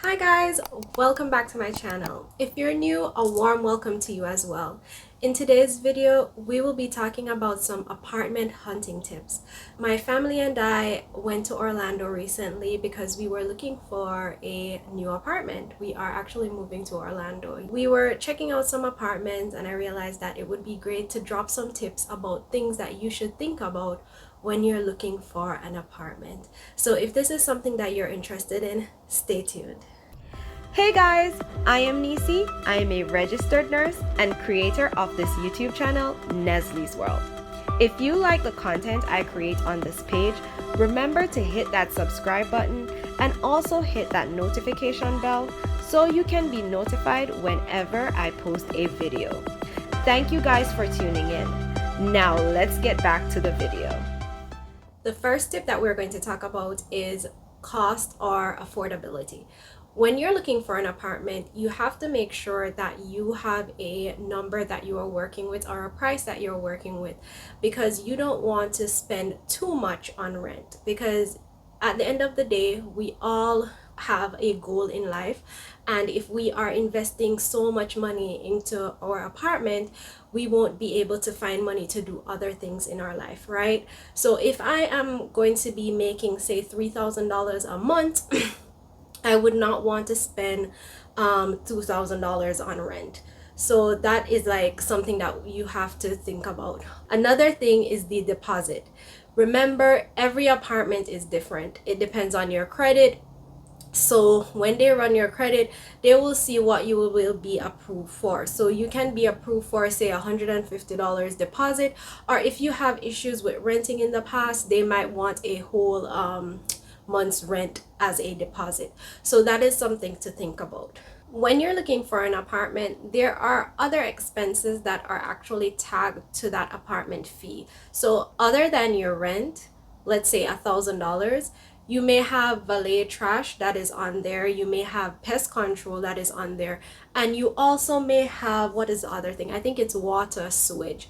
Hi guys, welcome back to my channel. If you're new, a warm welcome to you as well. In today's video, we will be talking about some apartment hunting tips. My family and I went to Orlando recently because we were looking for a new apartment. We are actually moving to Orlando. We were checking out some apartments and I realized that it would be great to drop some tips about things that you should think about when you're looking for an apartment. So if this is something that you're interested in, stay tuned. Hey guys, I am Nisi. I am a registered nurse and creator of this YouTube channel, Neslie's World. If you like the content I create on this page, remember to hit that subscribe button and also hit that notification bell so you can be notified whenever I post a video. Thank you guys for tuning in. Now let's get back to the video. The first tip that we're going to talk about is cost or affordability. When you're looking for an apartment, you have to make sure that you have a number that you are working with or a price that you're working with, because you don't want to spend too much on rent, because at the end of the day, we all have a goal in life, and if we are investing so much money into our apartment, we won't be able to find money to do other things in our life, right? So if I am going to be making, say, $3,000 a month I would not want to spend $2,000 on rent. So that is like something that you have to think about. Another thing is the deposit. Remember, every apartment is different. It depends on your credit. So when they run your credit, they will see what you will be approved for. So you can be approved for, say, $150 deposit, or if you have issues with renting in the past, they might want a whole month's rent as a deposit. So that is something to think about. When you're looking for an apartment, there are other expenses that are actually tagged to that apartment fee. So other than your rent, let's say $1,000, you may have valet trash that is on there, you may have pest control that is on there, and you also may have, what is the other thing? I think it's water, sewage.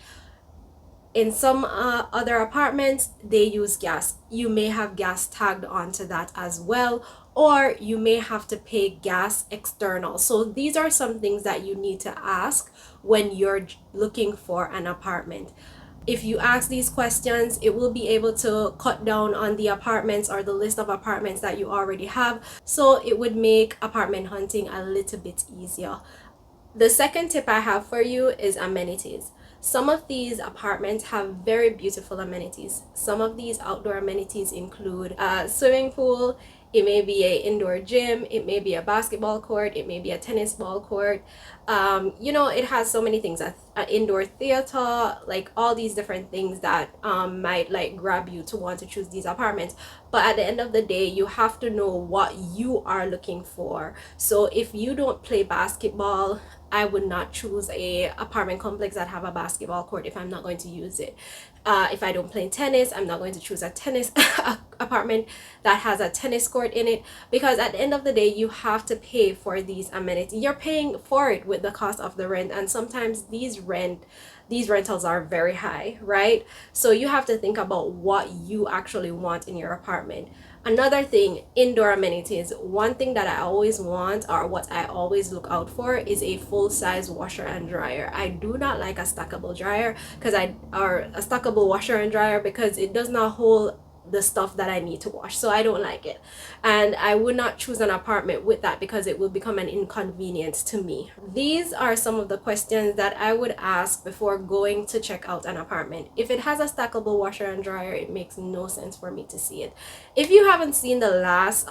In some other apartments, they use gas. You may have gas tagged onto that as well, or you may have to pay gas external. So these are some things that you need to ask when you're looking for an apartment. If you ask these questions, it will be able to cut down on the apartments or the list of apartments that you already have. So it would make apartment hunting a little bit easier. The second tip I have for you is amenities. Some of these apartments have very beautiful amenities. Some of these outdoor amenities include a swimming pool, it may be an indoor gym, it may be a basketball court, it may be a tennis ball court. It has so many things, an indoor theater, like all these different things that might like grab you to want to choose these apartments. But at the end of the day, you have to know what you are looking for. So if you don't play basketball, I would not choose a apartment complex that have a basketball court if I'm not going to use it. If I don't play tennis, I'm not going to choose a tennis apartment that has a tennis court in it, because at the end of the day, you have to pay for these amenities. You're paying for it with the cost of the rent, and sometimes these rentals are very high, right? So you have to think about what you actually want in your apartment. Another thing, indoor amenities. One thing that I always want, or what I always look out for, is a full-size washer and dryer. I do not like a stackable dryer or a stackable washer and dryer, because it does not hold the stuff that I need to wash, so I don't like it, and I would not choose an apartment with that because it will become an inconvenience to me. These are some of the questions that I would ask before going to check out an apartment. If it has a stackable washer and dryer, it makes no sense for me to see it. If you haven't seen the last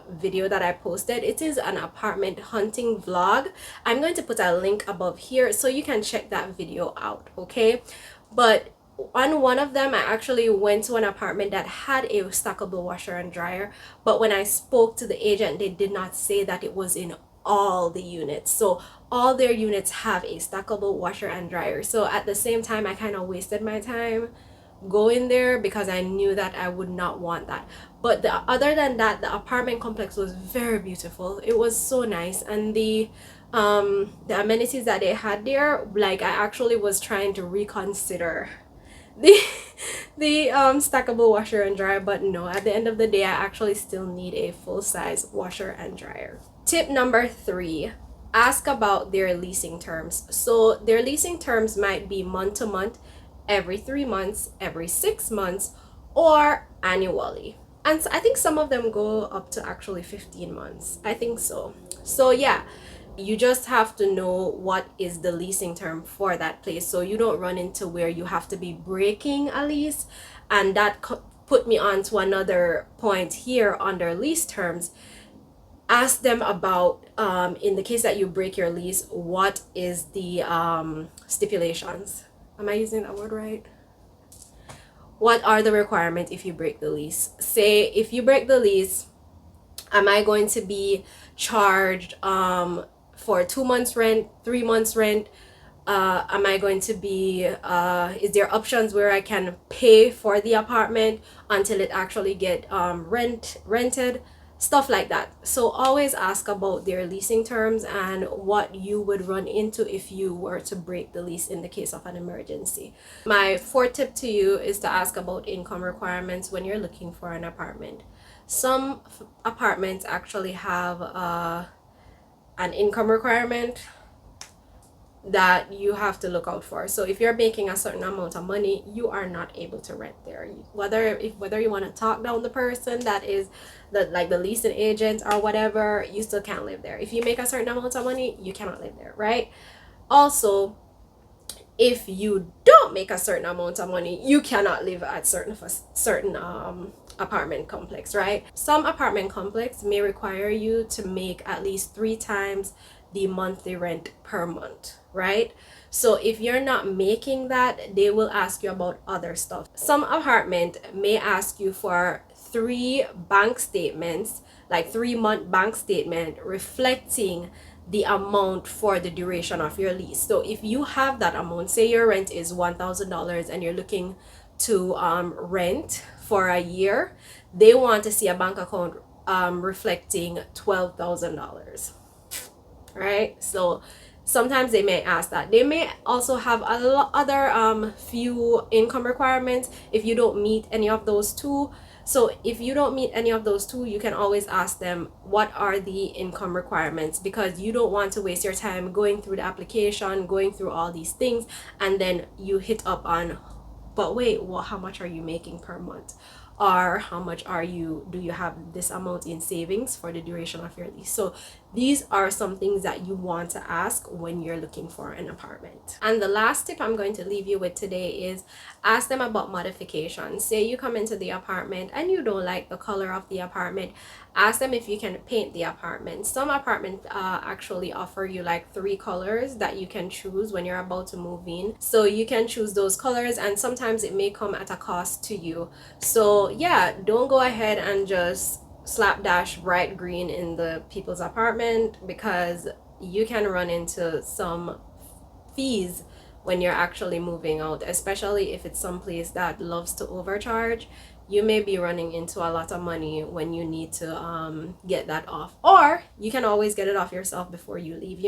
video that I posted, it is an apartment hunting vlog. I'm going to put a link above here so you can check that video out, okay? But on one of them, I actually went to an apartment that had a stackable washer and dryer, but when I spoke to the agent, they did not say that it was in all the units. So all their units have a stackable washer and dryer. So at the same time, I kind of wasted my time going there because I knew that I would not want that. But other than that, the apartment complex was very beautiful. It was so nice, and the amenities that they had there, like, I actually was trying to reconsider the the stackable washer and dryer, but no, at the end of the day I actually still need a full-size washer and dryer. Tip number 3, ask about their leasing terms. So their leasing terms might be month to month, every 3 months, every 6 months, or annually. And I think some of them go up to actually 15 months. I think so. So yeah, you just have to know what is the leasing term for that place, so you don't run into where you have to be breaking a lease. And that put me on to another point here under lease terms. Ask them about, in the case that you break your lease, what is the stipulations. Am I using that word right? What are the requirements if you break the lease? Say if you break the lease, am I going to be charged for 2 months rent, 3 months rent? Am I going to be is there options where I can pay for the apartment until it actually get rented, stuff like that. So always ask about their leasing terms and what you would run into if you were to break the lease in the case of an emergency. My fourth tip to you is to ask about income requirements when you're looking for an apartment. Some apartments actually have an income requirement that you have to look out for. So if you're making a certain amount of money, you are not able to rent there. Whether you want to talk down the person that is the leasing agent or whatever, you still can't live there. If you make a certain amount of money, you cannot live there, right? Also, if you don't make a certain amount of money, you cannot live at certain apartment complex, right? Some apartment complex may require you to make at least 3 times the monthly rent per month, right? So if you're not making that, they will ask you about other stuff. Some apartment may ask you for 3 bank statements, like 3-month bank statement reflecting the amount for the duration of your lease. So if you have that amount, say your rent is $1,000 and you're looking to rent for a year, they want to see a bank account reflecting $12,000, right? So sometimes they may ask that. They may also have other few income requirements if you don't meet any of those two. So if you don't meet any of those two, you can always ask them what are the income requirements, because you don't want to waste your time going through the application, going through all these things, and then you hit up on, but wait, well, how much are you making per month? Or how much do you have this amount in savings for the duration of your lease? So these are some things that you want to ask when you're looking for an apartment. And the last tip I'm going to leave you with today is ask them about modifications. Say you come into the apartment and you don't like the color of the apartment, ask them if you can paint the apartment. Some apartments actually offer you like 3 colors that you can choose when you're about to move in. So you can choose those colors, and sometimes it may come at a cost to you. So yeah, don't go ahead and just slapdash bright green in the people's apartment, because you can run into some fees when you're actually moving out, especially if it's someplace that loves to overcharge. You may be running into a lot of money when you need to get that off, or you can always get it off yourself before you leave,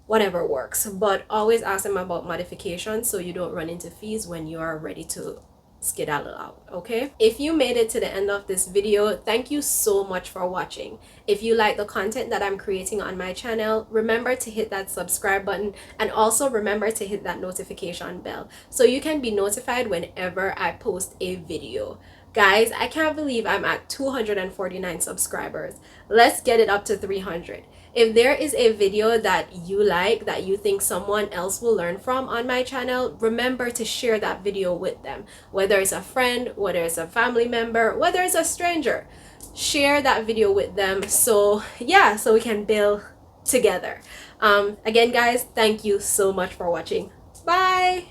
whatever works. But always ask them about modifications so you don't run into fees when you are ready to skedaddle out. Okay, if you made it to the end of this video, thank you so much for watching. If you like the content that I'm creating on my channel, remember to hit that subscribe button, and also remember to hit that notification bell so you can be notified whenever I post a video. Guys, I can't believe I'm at 249 subscribers. Let's get it up to 300. If there is a video that you like, that you think someone else will learn from on my channel, remember to share that video with them. Whether it's a friend, whether it's a family member, whether it's a stranger, share that video with them. So yeah, so we can build together. Again, guys, thank you so much for watching. Bye.